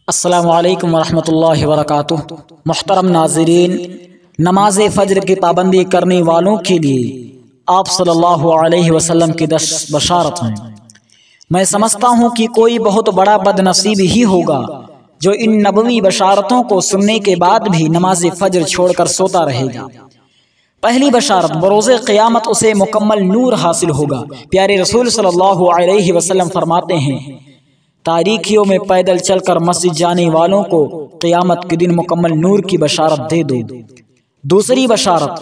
अस्सलाम वरहमतुल्लाहि वबरकातुह। मुहतरम नाज़रीन, नमाज फ़ज्र की पाबंदी करने वालों के लिए आप सल्लल्लाहु अलैहि वसल्लम की 10 बशारत हैं। मैं समझता हूँ कि कोई बहुत बड़ा बदनसीब ही होगा जो इन नबवी बशारतों को सुनने के बाद भी नमाज फ़ज्र छोड़कर सोता रहेगा। पहली बशारत, बरोज़े क़यामत उसे मुकम्मल नूर हासिल होगा। प्यारे रसूल सल्लल्लाहु अलैहि वसल्लम फरमाते हैं, तारीखियों में पैदल चलकर मस्जिद जाने वालों को क़यामत के दिन मुकम्मल नूर की बशारत दे दो। दूसरी बशारत,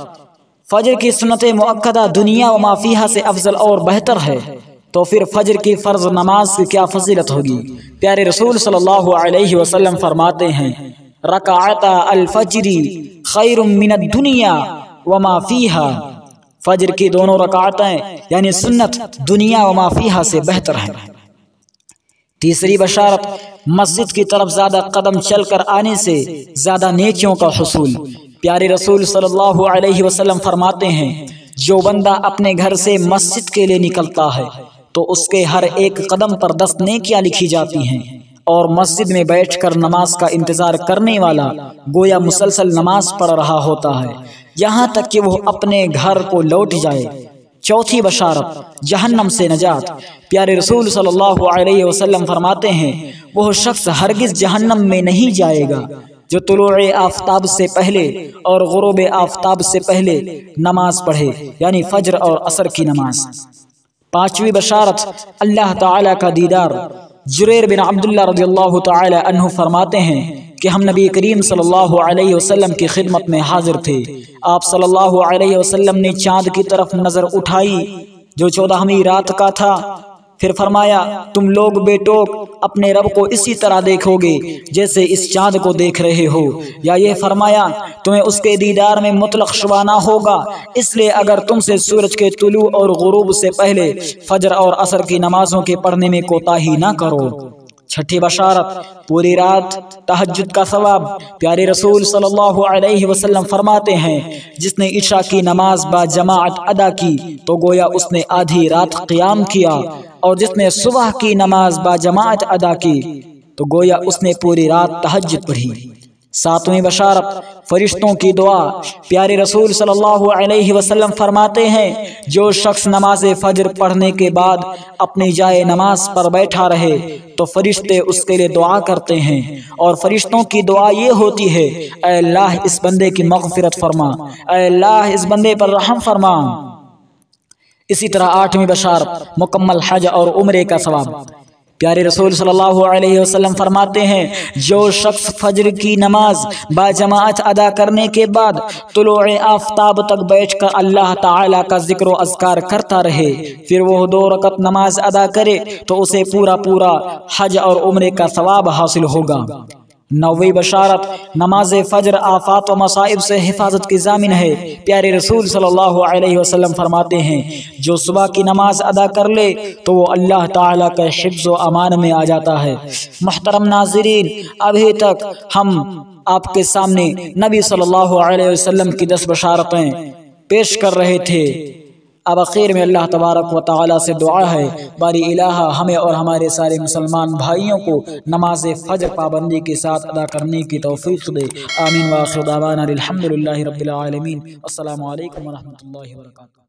फजर की सुन्नत मुअक्कदा दुनिया व माफिहा से अफजल और बेहतर है, तो फिर फजर की फ़र्ज नमाज की क्या फजीलत होगी। प्यारे रसूल सल्लल्लाहु अलैहि वसल्लम फरमाते हैं, रकाअता अल फजरी खैरुम मिनद दुनिया व माफिहा। फजर की दोनों रकाअतें यानी सुन्नत दुनिया व माफिहा से बेहतर है। तीसरी बशारत, मस्जिद की तरफ ज़्यादा कदम चलकर आने से ज़्यादा नेकियों का हुसूल। प्यारे रसूल सल्लल्लाहु अलैहि वसल्लम फरमाते हैं, जो बंदा अपने घर से मस्जिद के लिए निकलता है तो उसके हर एक कदम पर 10 नेकियां लिखी जाती हैं, और मस्जिद में बैठकर नमाज का इंतज़ार करने वाला गोया मुसलसल नमाज पढ़ रहा होता है यहाँ तक कि वो अपने घर को लौट जाए। चौथी बशारत, जहन्नम से नजात। प्यारे रसूल सल्लल्लाहु अलैहि वसल्लम फरमाते हैं, वह शख्स हरगिज़ जहन्नम में नहीं जाएगा जो तुलूए आफताब से पहले और गुरूबे आफताब से पहले नमाज पढ़े, यानी फजर और असर की नमाज। पांचवी बशारत, अल्लाह ताला का दीदार। जुरैर बिन अब्दुल्लाह रज़ियल्लाहु ताला अन्हु फरमाते हैं कि हम नबी करीम सल्लल्लाहु अलैहि वसल्लम की खिदमत में हाजिर थे। आप सल्लल्लाहु अलैहि वसल्लम ने चाँद की तरफ नज़र उठाई जो 14वीं रात का था। फिर फरमाया, तुम लोग बेटोक अपने रब को इसी तरह देखोगे जैसे इस चाँद को देख रहे हो, या ये फरमाया, तुम्हें उसके दीदार में मुतलक शुबा ना होगा, इसलिए अगर तुमसे सूरज के तुलू और गुरूब से पहले फजर और असर की नमाजों के पढ़ने में कोताही ना करो। छठी बशारत, पूरी रात तहज्जुद का सवाब। प्यारे रसूल सल्लल्लाहु अलैहि वसल्लम फरमाते हैं, जिसने इशा की नमाज बा जमाअत अदा की तो गोया उसने आधी रात क़याम किया, और जिसने सुबह की नमाज बा जमाअत अदा की तो गोया उसने पूरी रात तहज्जुद पढ़ी। सातवीं बशारत, फरिश्तों की दुआ। प्यारे रसूल सल्लल्लाहु अलैहि वसल्लम फरमाते हैं, जो शख्स नमाज फजर पढ़ने के बाद अपनी जाए नमाज पर बैठा रहे तो फरिश्ते उसके लिए दुआ करते हैं, और फरिश्तों की दुआ ये होती है, ऐ अल्लाह इस बंदे की मग़फ़िरत फरमा, ऐ अल्लाह इस बंदे पर रहम फरमा। इसी तरह आठवीं बशारत, मुकम्मल हज और उम्रे का सवाब। प्यारे रसूल सल्लल्लाहु अलैहि वसल्लम फरमाते हैं, जो शख्स फजर की नमाज बाजमाअत अदा करने के बाद तुलूए आफताब तक बैठकर अल्लाह ताला का जिक्र व अज़कार करता रहे, फिर वो 2 रकत नमाज अदा करे तो उसे पूरा पूरा हज और उम्रे का सवाब हासिल होगा। 9वीं बशारत, नमाज फ़ज्र आफात व मसाइब से हिफाजत की ज़ामिन है। प्यारे रसूल सल्लल्लाहु अलैहि वसल्लम फरमाते हैं, जो सुबह की नमाज अदा कर ले तो वो अल्लाह ताला के हिफ्ज़ व अमान में आ जाता है। मुहतरम नाज़रीन, अभी तक हम आपके सामने नबी सल्लल्लाहु अलैहि वसल्लम की 10 बशारतें पेश कर रहे थे। अब आखिर में अल्लाह तबारक व तआला से दुआ है, बारी इलाहा हमें और हमारे सारे मुसलमान भाइयों को नमाज फ़ज्र पाबंदी के साथ अदा करने की तौफ़ीक़ दे। आमीन व आखिर दावाना अल्हम्दुलिल्लाहि रब्बिल आलमीन। अस्सलामु अलैकुम व रहमतुल्लाहि व बरकातुहू।